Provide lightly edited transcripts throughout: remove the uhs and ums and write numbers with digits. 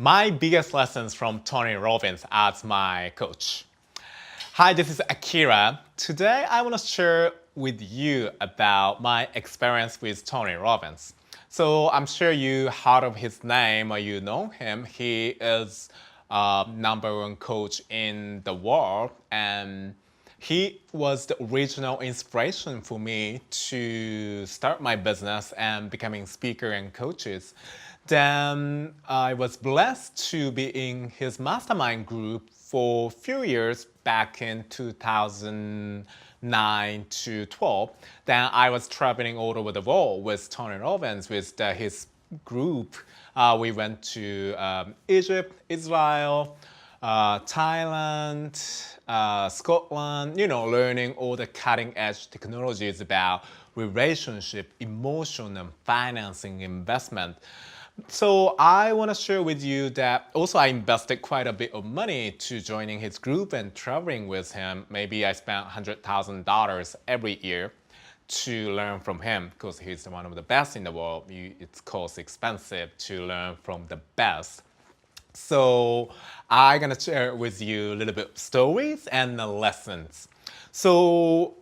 My biggest lessons from Tony Robbins as my coach. Hi, this is Akira. Today I want to share with you about my experience with Tony Robbins. So I'm sure you heard of his name or you know him. He is #1 coach in the world, and he was the original inspiration for me to start my business and becoming speaker and coaches. Then I was blessed to be in his mastermind group for a few years back in 2009 to 12. Then I was traveling all over the world with Tony Robbins with his group. We went to Egypt, Israel, Thailand, Scotland, learning all the cutting edge technologies about relationship, emotion, and financing investment. So I want to share with you that also I invested quite a bit of money to joining his group and traveling with him. Maybe I spent $100,000 every year to learn from him because he's one of the best in the world. It costs expensive to learn from the best. So I'm gonna share with you a little bit of stories and the lessons. So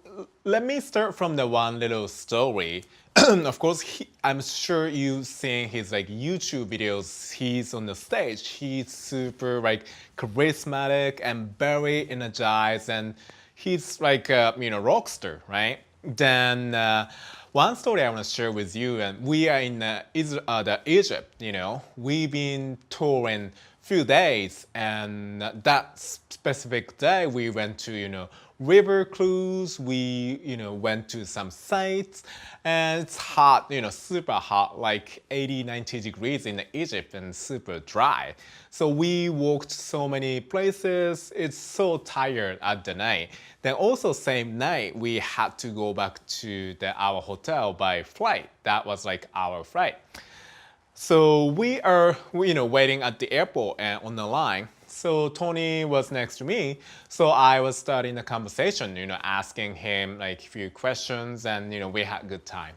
let me start from the one little story. Of course, I'm sure you've seen his YouTube videos. He's on the stage. He's super charismatic and very energized, and he's like a rock star, right? Then one story I want to share with you, and we are in the Egypt. We've been touring few days, and that specific day we went to river cruise. We went to some sites, and it's hot, super hot, like 80-90 degrees in Egypt, and super dry. So we walked so many places. It's so tired at the night. Then also same night we had to go back to our hotel by flight. That was like our flight. So we are, waiting at the airport and on the line. So Tony was next to me. So I was starting the conversation, asking him a few questions, and we had a good time.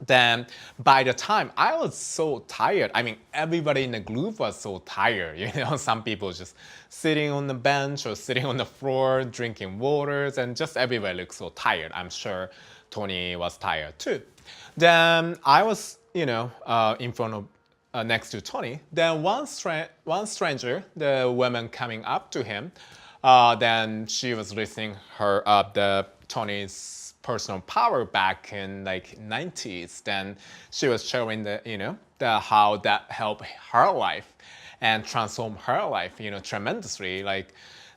Then by the time I was so tired, I mean, everybody in the group was so tired. Some people just sitting on the bench or sitting on the floor, drinking waters, and just everybody looked so tired. I'm sure Tony was tired too. Then I was, in front of next to Tony. Then one stranger, the woman coming up to him, then she was listing her the Tony's personal power back in 90s. Then she was showing how that helped her life and transformed her life, tremendously.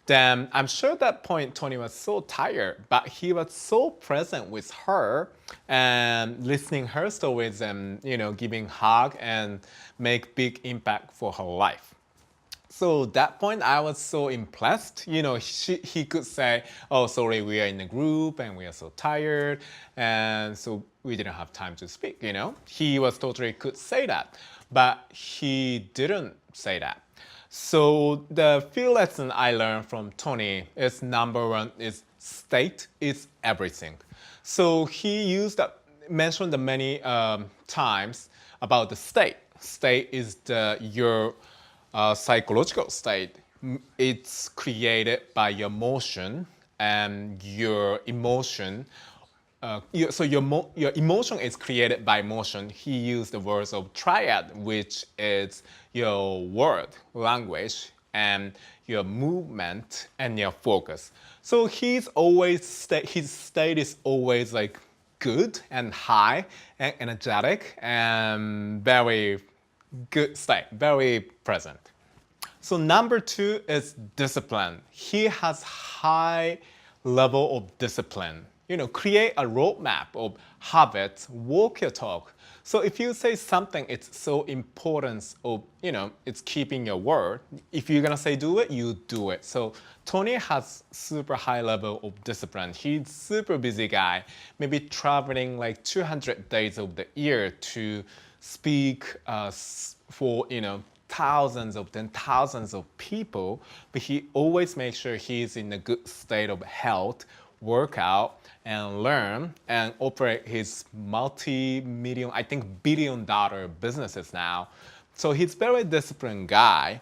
Then I'm sure at that point Tony was so tired, but he was so present with her and listening her stories and giving hug and make big impact for her life. So that point I was so impressed. He could say, "Oh, sorry, we are in a group and we are so tired, and so we didn't have time to speak." He was totally could say that, but he didn't say that. So the few lessons I learned from Tony is #1 is state is everything. So he mentioned many times about the state. State is your psychological state. It's created by your emotion, and your emotion. Your emotion is created by motion. He used the words of triad, which is your word, language, and your movement and your focus. So his state is always good and high and energetic and very good state, very present. So #2 is discipline. He has high level of discipline. Create a roadmap of habits, walk your talk. So if you say something, it's so important of, it's keeping your word. If you're gonna say do it, you do it. So Tony has super high level of discipline. He's super busy guy, maybe traveling 200 days of the year to speak for, thousands of people, but he always makes sure he's in a good state of health, workout, and learn and operate his multi-million, I think $1 billion businesses now. So he's very disciplined guy.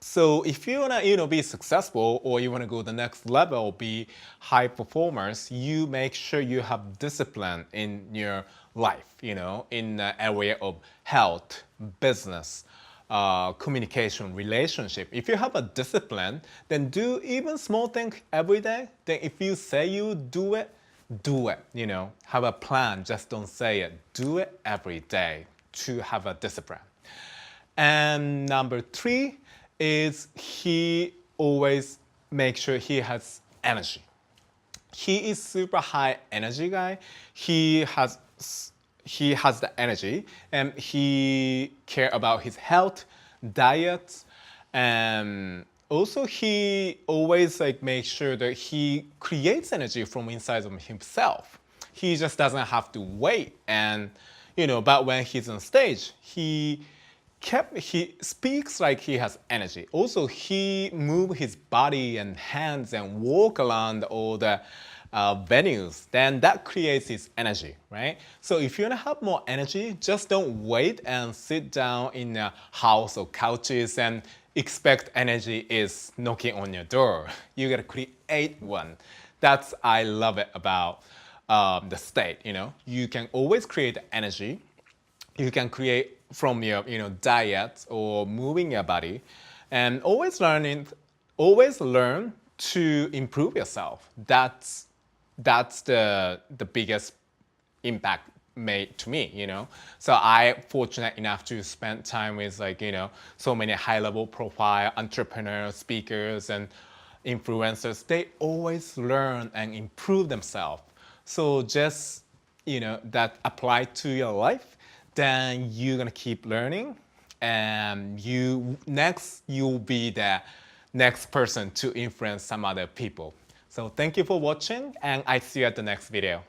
So if you wanna, be successful or you wanna go the next level, be high performers, you make sure you have discipline in your life, in the area of health, business, communication, relationship. If you have a discipline, then do even small thing every day. Then if you say you do it, do it. Have a plan. Just don't say it. Do it every day to have a discipline. And number 3 is he always makes sure he has energy. He is super high energy guy. He has the energy and he care about his health, diet, and also he always makes sure that he creates energy from inside of himself. He just doesn't have to wait. And but when he's on stage, he speaks like he has energy. Also, he move his body and hands and walk around all the venues. Then that creates his energy, right? So if you want to have more energy, just don't wait and sit down in a house or couches and expect energy is knocking on your door. You gotta create one. I love it about the state. You can always create energy. You can create from your diet or moving your body, and always learn to improve yourself. That's the biggest impact made to me. So I fortunate enough to spend time with so many high level profile entrepreneurs, speakers, and influencers. They always learn and improve themselves. So just that apply to your life, then you're gonna keep learning, and you'll be the next person to influence some other people. So thank you for watching, and I see you at the next video.